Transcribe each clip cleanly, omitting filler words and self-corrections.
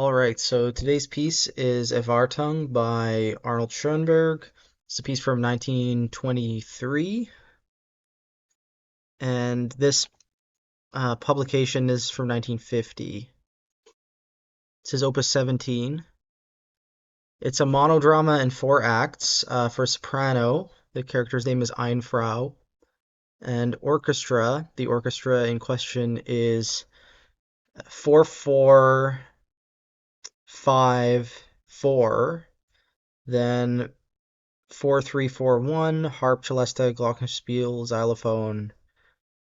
All right, so today's piece is Erwartung by Arnold Schoenberg. It's a piece from 1923, and this publication is from 1950. This is Opus 17. It's a monodrama in 4 acts for soprano. The character's name is Ein Frau. And orchestra, the orchestra in question is 4-4-5-4. Then 4-3-4-1, harp, celesta, glockenspiel, xylophone,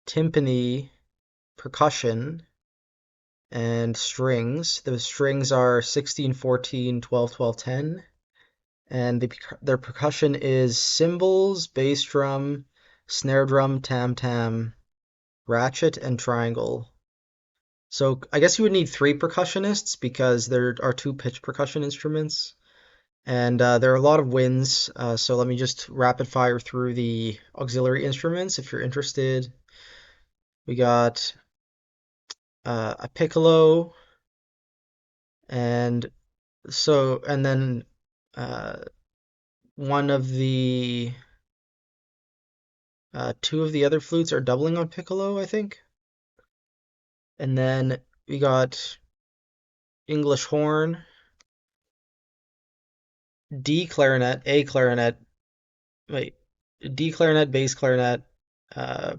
timpani, percussion, and strings. The strings are 16, 14, 12, 12, 10. And their percussion is cymbals, bass drum, snare drum, tam tam, ratchet, and triangle. So I guess you would need 3 percussionists because there are 2 pitch percussion instruments. And there are a lot of winds, so let me just rapid fire through the auxiliary instruments if you're interested. We got a piccolo, and then uh, one of the 2 of the other flutes are doubling on piccolo, I think. And then we got English horn, D clarinet, A clarinet, wait, D clarinet, bass clarinet,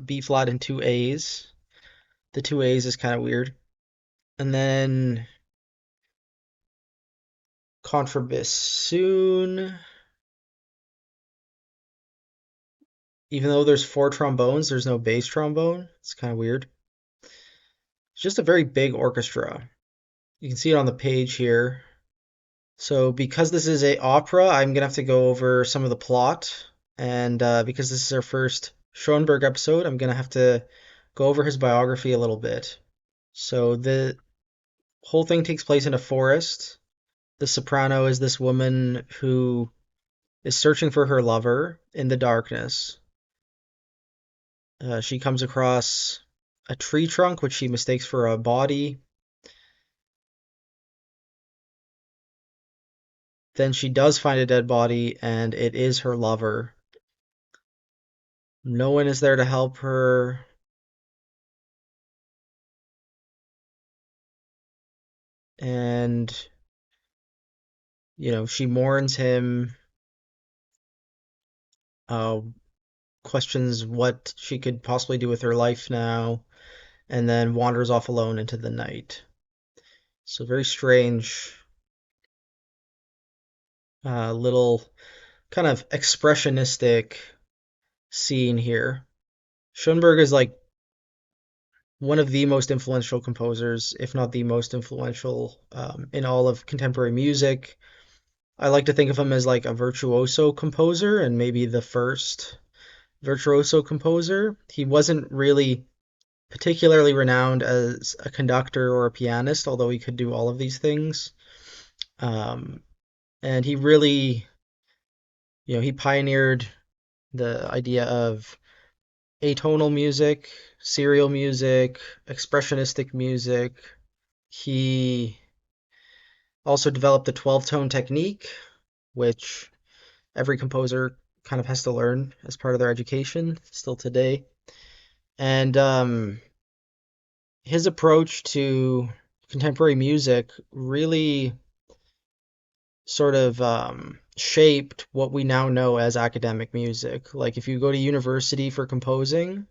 B flat, and 2 A's. The 2 A's is kind of weird. And then contrabassoon. Even though there's 4 trombones, there's no bass trombone. It's kind of weird. It's just a very big orchestra. You can see it on the page here. So because this is a opera, I'm gonna have to go over some of the plot, and because this is our first Schoenberg episode, I'm gonna have to go over his biography a little bit. So the whole thing takes place in a forest. The soprano is this woman who is searching for her lover in the darkness. She comes across a tree trunk, which she mistakes for a body. Then she does find a dead body, and it is her lover. No one is there to help her. And, she mourns him, uh, questions what she could possibly do with her life now, and then wanders off alone into the night. So, very strange, little kind of expressionistic scene here. Schoenberg is like one of the most influential composers, if not the most influential, in all of contemporary music. I like to think of him as like a virtuoso composer and maybe the first virtuoso composer. He wasn't really particularly renowned as a conductor or a pianist, although he could do all of these things. Um, and he really, he pioneered the idea of atonal music, serial music, expressionistic music. He also developed the 12-tone technique, which every composer kind of has to learn as part of their education still today. And his approach to contemporary music really sort of shaped what we now know as academic music. Like if you go to university for composing,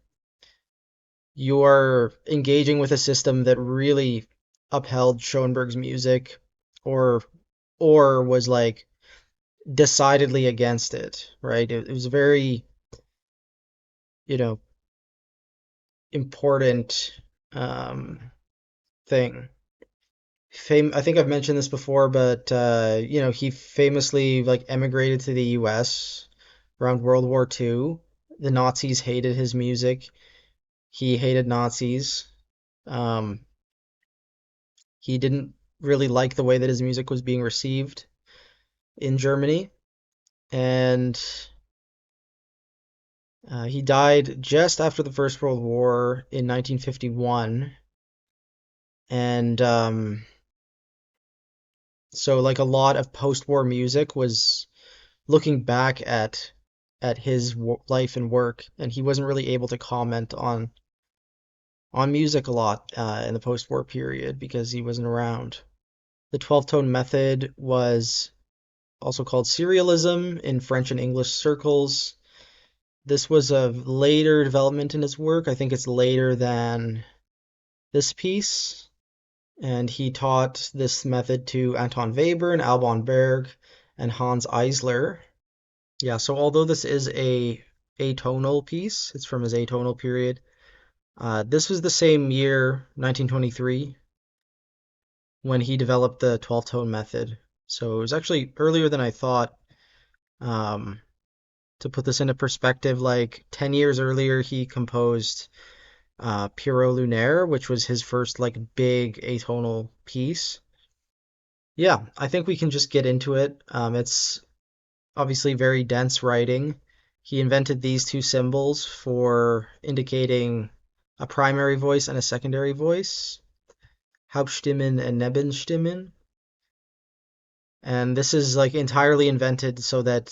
you are engaging with a system that really upheld Schoenberg's music or was like decidedly against it, right? It was a very, you know, important thing. I think I've mentioned this before, but he famously like emigrated to the U.S. around World War II. The Nazis hated his music. He hated Nazis. Um, he didn't really like the way that his music was being received in Germany, and he died just after the First World War in 1951. And So like a lot of post-war music was looking back at his life and work, and he wasn't really able to comment on music a lot in the post-war period because he wasn't around. The 12 tone method was also called serialism in French and English circles. This was a later development in his work. I think it's later than this piece. And he taught this method to Anton Weber and Alban Berg and Hans Eisler. Yeah, so although this is a atonal piece, it's from his atonal period. This was the same year, 1923, when he developed the 12 tone method. So it was actually earlier than I thought. Um, to put this into perspective, like 10 years earlier, he composed Pierrot Lunaire, which was his first like big atonal piece. Yeah, I think we can just get into it. It's obviously very dense writing. He invented these two symbols for indicating a primary voice and a secondary voice, Hauptstimmen and Nebenstimmen. And this is like entirely invented so that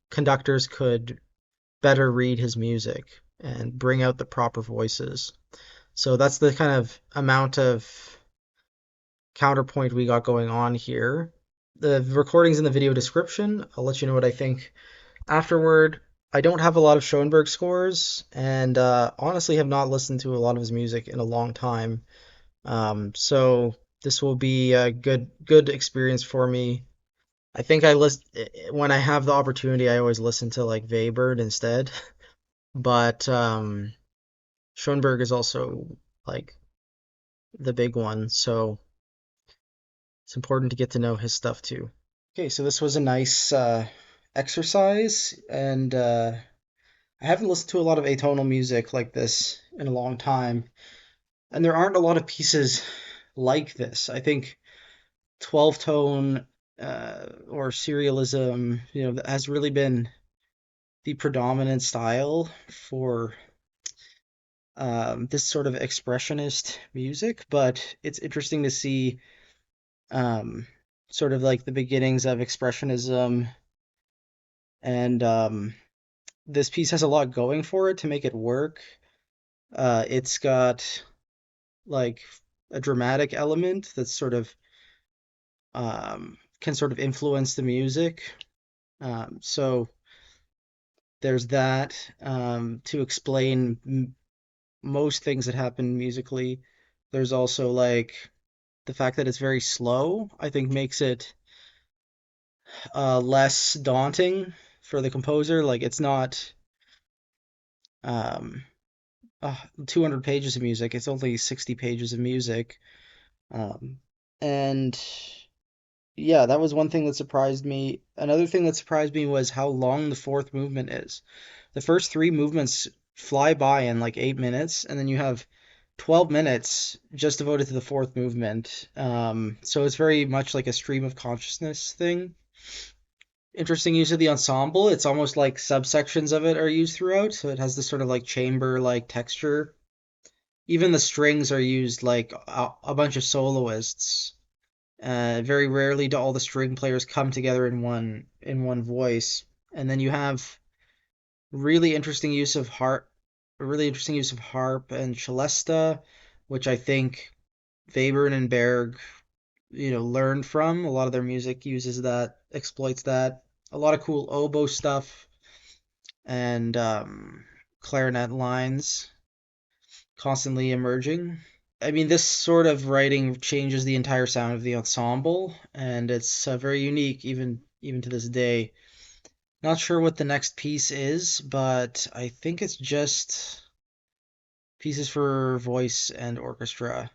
conductors could better read his music and bring out the proper voices. So that's the kind of amount of counterpoint we got going on here. The recording's in the video description. I'll let you know what I think afterward. I don't have a lot of Schoenberg scores, and honestly have not listened to a lot of his music in a long time. So this will be a good experience for me. I think I list when I have the opportunity, I always listen to like Weber instead. But Schoenberg is also like the big one, so it's important to get to know his stuff too. Okay, so this was a nice exercise, and I haven't listened to a lot of atonal music like this in a long time, and there aren't a lot of pieces like this. I think 12 tone or serialism, has really been the predominant style for this sort of expressionist music, but it's interesting to see um, sort of like the beginnings of expressionism, and this piece has a lot going for it to make it work. It's got like a dramatic element that's sort of can sort of influence the music. So there's that to explain most things that happen musically. There's also like the fact that it's very slow, I think makes it less daunting for the composer. Like it's not um, 200 pages of music, it's only 60 pages of music. Um, and yeah, that was one thing that surprised me. Another thing that surprised me was how long the fourth movement is. The first three movements fly by in like 8 minutes, and then you have 12 minutes just devoted to the fourth movement. So it's very much like a stream of consciousness thing. Interesting use of the ensemble. It's almost like subsections of it are used throughout, so it has this sort of like chamber like texture. Even the strings are used like a bunch of soloists. Very rarely do all the string players come together in one voice. And then you have really interesting use of harp, really interesting use of harp and celesta, which I think Webern and Berg, learned from. A lot of their music uses that, exploits that. A lot of cool oboe stuff and clarinet lines constantly emerging. I mean, this sort of writing changes the entire sound of the ensemble, and it's very unique even to this day. Not sure what the next piece is, but I think it's just pieces for voice and orchestra.